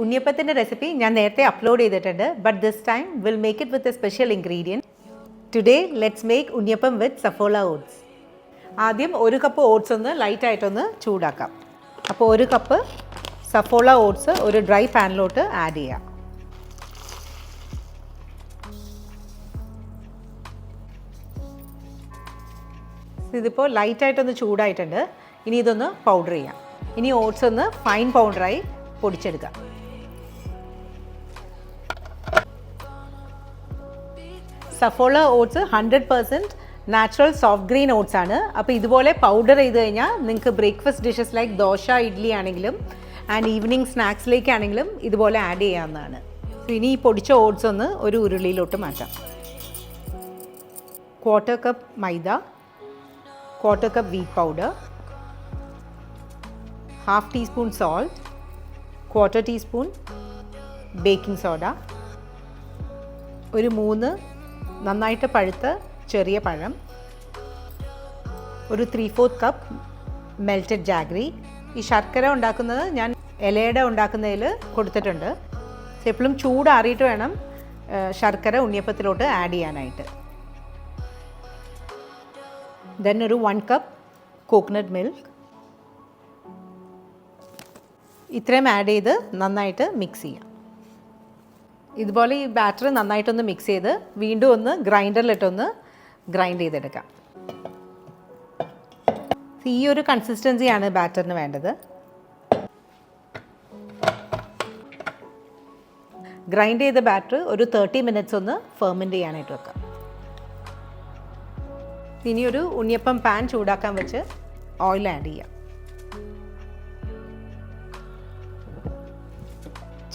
ഉണ്ണിയപ്പത്തിൻ്റെ recipe ഞാൻ നേരത്തെ upload ചെയ്തിട്ടുണ്ട്. But this time will make it with a special ingredient. Today let's make unniyappam with Saffola oats. ആദ്യം 1 cup oats ഒന്ന് ലൈറ്റായിട്ടൊന്ന് ചൂടാക്കാം. അപ്പോൾ 1 cup Saffola oats ഒരു dry പാനിലോട്ട് add ചെയ്യാം. ഇതിപ്പോൾ ലൈറ്റായിട്ടൊന്ന് ചൂടായിട്ടുണ്ട്. ഇനി ഇതൊന്ന് പൗഡർ ചെയ്യാം. ഇനി ഓട്സ് ഒന്ന് ഫൈൻ പൗഡറായി പൊടിച്ചെടുക്കാം. Saffola oats 100% natural soft grain oats ആണ്. അപ്പോൾ ഇതുപോലെ പൗഡർ ചെയ്ത് കഴിഞ്ഞാൽ നിങ്ങൾക്ക് breakfast dishes like dosa, idli ആണെങ്കിലും ആൻഡ് ഈവനിങ് സ്നാക്സിലേക്കാണെങ്കിലും ഇതുപോലെ ആഡ് ചെയ്യാവുന്നതാണ്. ഇനി ഈ പൊടിച്ച ഓട്സ് ഒന്ന് ഒരു ഉരുളിയിലോട്ട് മാറ്റാം. 1/4 കപ്പ് മൈദ, 1/4 cup wheat powder, 1/2 teaspoon salt, 1/4 teaspoon baking soda, ഒരു 3 നന്നായിട്ട് പഴുത്ത ചെറിയ പഴം, ഒരു 3/4 കപ്പ് മെൽറ്റഡ് ജാഗ്രി. ഈ ശർക്കര ഉണ്ടാക്കുന്നത് ഞാൻ ഇലയുടെ ഉണ്ടാക്കുന്നതിൽ കൊടുത്തിട്ടുണ്ട്. എപ്പോഴും ചൂടാറിയിട്ട് വേണം ശർക്കര ഉണ്ണിയപ്പത്തിലോട്ട് ആഡ് ചെയ്യാനായിട്ട്. ദെൻ ഒരു 1 കപ്പ് കോക്കനട്ട് മിൽക്ക്. ഇത്രയും ആഡ് ചെയ്ത് നന്നായിട്ട് മിക്സ് ചെയ്യാം. ഇതുപോലെ ഈ ബാറ്റർ നന്നായിട്ടൊന്ന് മിക്സ് ചെയ്ത് വീണ്ടും ഒന്ന് ഗ്രൈൻഡറിലിട്ടൊന്ന് ഗ്രൈൻഡ് ചെയ്തെടുക്കാം. ഈ ഒരു കൺസിസ്റ്റൻസിയാണ് ബാറ്ററിന് വേണ്ടത്. ഗ്രൈൻഡ് ചെയ്ത ബാറ്റർ ഒരു 30 മിനിറ്റ്സ് ഒന്ന് ഫെർമെൻറ്റ് ചെയ്യാനായിട്ട് വെക്കാം. ഇനി ഒരു ഉണ്ണിയപ്പം പാൻ ചൂടാക്കാൻ വെച്ച് ഓയിൽ ആഡ് ചെയ്യാം.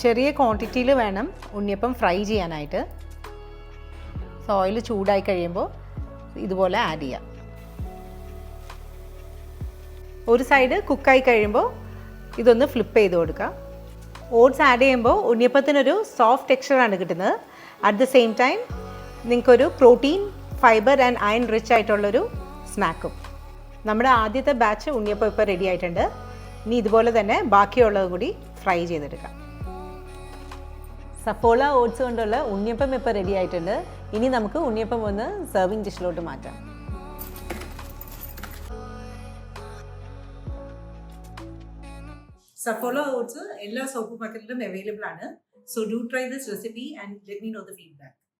ചെറിയ ക്വാണ്ടിറ്റിയിൽ വേണം ഉണ്ണിയപ്പം ഫ്രൈ ചെയ്യാനായിട്ട്. ഓയിൽ ചൂടായി കഴിയുമ്പോൾ ഇതുപോലെ ആഡ് ചെയ്യാം. ഒരു സൈഡ് കുക്കായി കഴിയുമ്പോൾ ഇതൊന്ന് ഫ്ലിപ്പ് ചെയ്ത് കൊടുക്കുക. ഓട്സ് ആഡ് ചെയ്യുമ്പോൾ ഉണ്ണിയപ്പത്തിനൊരു സോഫ്റ്റ് ടെക്സ്ചറാണ് കിട്ടുന്നത്. അറ്റ് ദ സെയിം ടൈം നിങ്ങൾക്കൊരു protein, fibre and iron rich ആയിട്ടുള്ളൊരു സ്നാക്കും. നമ്മുടെ ആദ്യത്തെ ബാച്ച് ഉണ്ണിയപ്പം ഇപ്പോൾ റെഡി ആയിട്ടുണ്ട്. ഇനി ഇതുപോലെ തന്നെ ബാക്കിയുള്ളത് കൂടി ഫ്രൈ ചെയ്തെടുക്കാം. സഫോള ഓട്സ് കൊണ്ടുള്ള ഉണ്ണിയപ്പം ഇപ്പോൾ റെഡി ആയിട്ടുണ്ട്. ഇനി നമുക്ക് ഉണ്ണിയപ്പം ഒന്ന് സെർവിങ് ഡിഷിലോട്ട് മാറ്റാം. സഫോള ഓട്സ് എല്ലാ സൂപ്പർ മാർക്കറ്റിലും അവൈലബിൾ ആണ്. So do try this recipe and let me know the feedback.